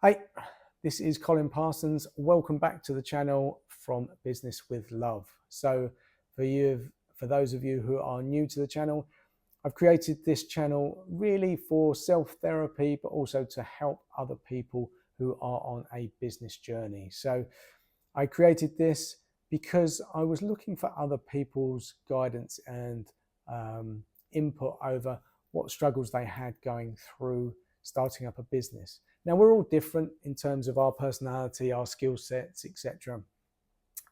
Hey, this is Colin Parsons. Welcome back to the channel from Business with Love. So for those of you who are new to the channel, I've created this channel really for self-therapy, but also to help other people who are on a business journey. So I created this because I was looking for other people's guidance and input over what struggles they had going through starting up a business. Now, we're all different in terms of our personality, our skill sets, etc.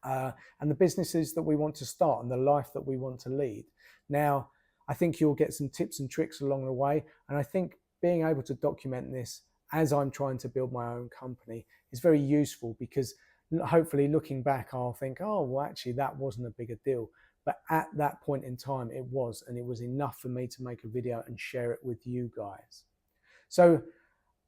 And the businesses that we want to start and the life that we want to lead. Now, I think you'll get some tips and tricks along the way. And I think being able to document this as I'm trying to build my own company is very useful, because hopefully looking back, I'll think, oh, well, actually, that wasn't a bigger deal. But at that point in time, it was, and it was enough for me to make a video and share it with you guys. So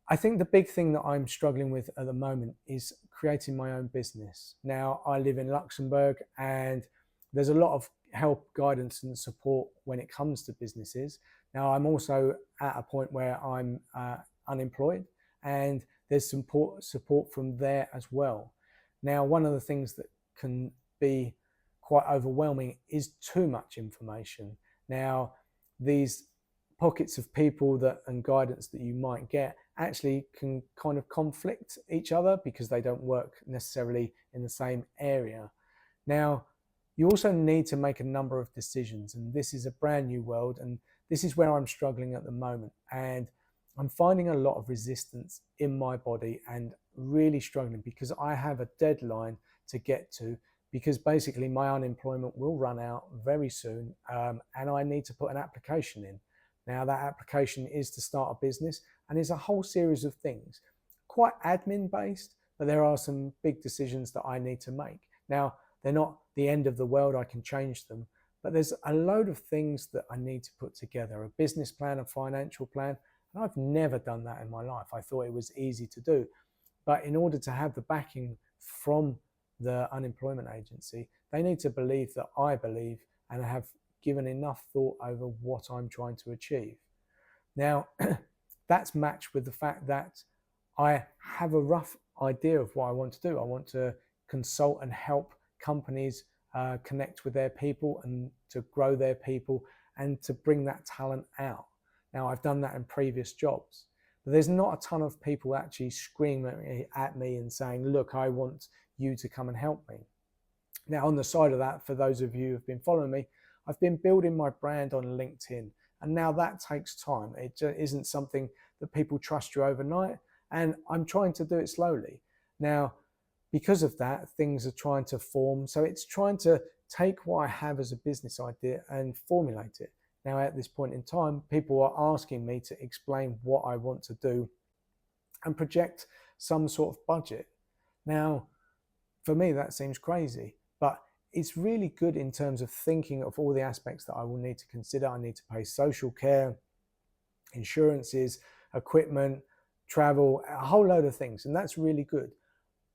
I think the big thing that I'm struggling with at the moment is creating my own business. Now, I live in Luxembourg, and there's a lot of help, guidance, and support when it comes to businesses. Now, I'm also at a point where I'm unemployed, and there's support from there as well. Now, one of the things that can be quite overwhelming is too much information. Now, these pockets of people and guidance that you might get actually can kind of conflict each other because they don't work necessarily in the same area. Now, you also need to make a number of decisions, and this is a brand new world, and this is where I'm struggling at the moment. And I'm finding a lot of resistance in my body and really struggling because I have a deadline to get to, because basically my unemployment will run out very soon, and I need to put an application in. Now, that application is to start a business, and it's a whole series of things, quite admin based, but there are some big decisions that I need to make. Now, they're not the end of the world, I can change them, but there's a load of things that I need to put together: a business plan, a financial plan, and I've never done that in my life. I thought it was easy to do, but in order to have the backing from the unemployment agency, they need to believe that I believe and have given enough thought over what I'm trying to achieve. Now, that's matched with the fact that I have a rough idea of what I want to do. I want to consult and help companies connect with their people and to grow their people and to bring that talent out. Now, I've done that in previous jobs, but there's not a ton of people actually screaming at me and saying, look, I want you to come and help me. Now, on the side of that, for those of you who've been following me, I've been building my brand on LinkedIn, and now that takes time. It isn't something that people trust you overnight, and I'm trying to do it slowly. Now, because of that, things are trying to form. So it's trying to take what I have as a business idea and formulate it. Now, at this point in time, people are asking me to explain what I want to do and project some sort of budget. Now, for me, that seems crazy, but it's really good in terms of thinking of all the aspects that I will need to consider. I need to pay social care, insurances, equipment, travel, a whole load of things. And that's really good,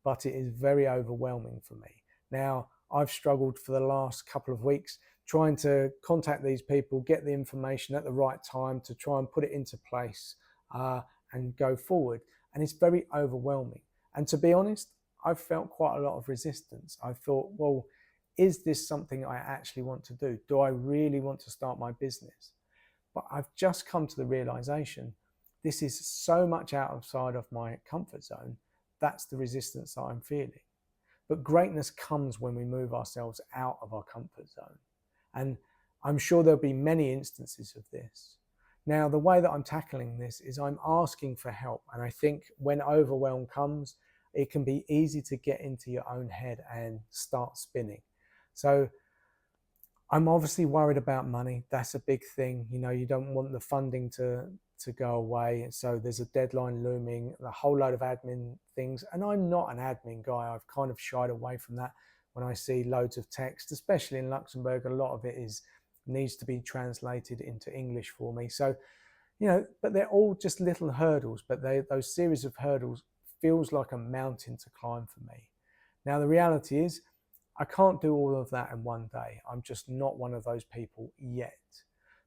but it is very overwhelming for me. Now, I've struggled for the last couple of weeks trying to contact these people, get the information at the right time to try and put it into place and go forward. And it's very overwhelming. And to be honest, I've felt quite a lot of resistance. I thought, well, is this something I actually want to do? Do I really want to start my business? But I've just come to the realization this is so much outside of my comfort zone. That's the resistance that I'm feeling. But greatness comes when we move ourselves out of our comfort zone. And I'm sure there'll be many instances of this. Now, the way that I'm tackling this is I'm asking for help. And I think when overwhelm comes, it can be easy to get into your own head and start spinning. So I'm obviously worried about money. That's a big thing. You know, you don't want the funding to go away. So there's a deadline looming, a whole load of admin things. And I'm not an admin guy. I've kind of shied away from that when I see loads of text, especially in Luxembourg. A lot of it needs to be translated into English for me. So, you know, but they're all just little hurdles, but those series of hurdles feels like a mountain to climb for me. Now, the reality is I can't do all of that in one day. I'm just not one of those people yet.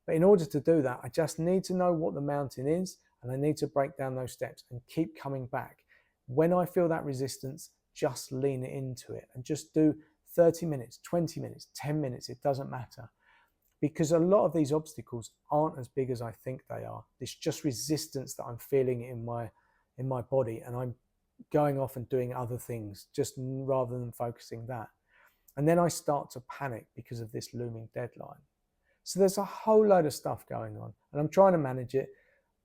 But in order to do that, I just need to know what the mountain is, and I need to break down those steps and keep coming back. When I feel that resistance, just lean into it and just do 30 minutes, 20 minutes, 10 minutes, it doesn't matter. Because a lot of these obstacles aren't as big as I think they are. It's just resistance that I'm feeling in my body, and I'm going off and doing other things just rather than focusing that. And then I start to panic because of this looming deadline. So there's a whole load of stuff going on, and I'm trying to manage it,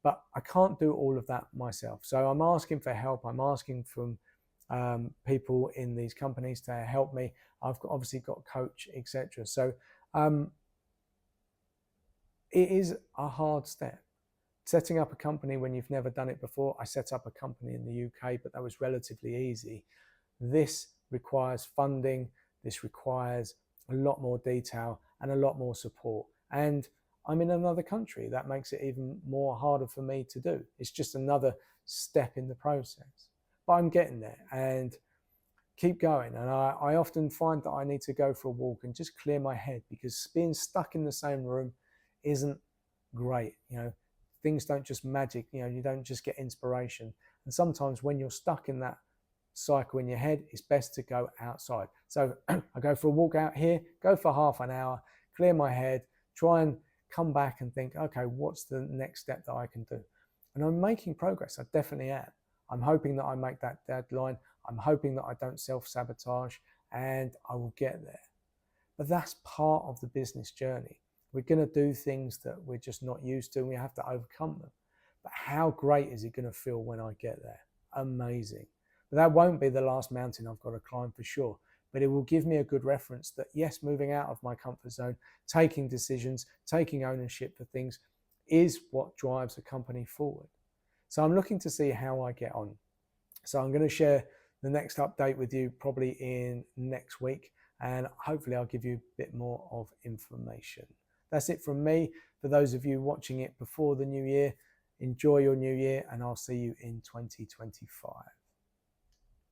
but I can't do all of that myself. So I'm asking for help. I'm asking from people in these companies to help me. I've obviously got a coach, etc. So it is a hard step. Setting up a company when you've never done it before. I set up a company in the UK, but that was relatively easy. This requires funding. This requires a lot more detail and a lot more support. And I'm in another country. That makes it even more harder for me to do. It's just another step in the process. But I'm getting there and keep going. And I often find that I need to go for a walk and just clear my head, because being stuck in the same room isn't great. Things don't just magic, you don't just get inspiration. And sometimes when you're stuck in that cycle in your head, it's best to go outside. So I go for a walk out here, go for half an hour, clear my head, try and come back and think, okay, what's the next step that I can do? And I'm making progress. I definitely am. I'm hoping that I make that deadline. I'm hoping that I don't self-sabotage, and I will get there. But that's part of the business journey. We're going to do things that we're just not used to, and we have to overcome them. But how great is it going to feel when I get there? Amazing. But that won't be the last mountain I've got to climb for sure. But it will give me a good reference that, yes, moving out of my comfort zone, taking decisions, taking ownership for things is what drives a company forward. So I'm looking to see how I get on. So I'm going to share the next update with you probably in next week, and hopefully I'll give you a bit more of information. That's it from me. For those of you watching it before the new year, enjoy your new year, and I'll see you in 2025.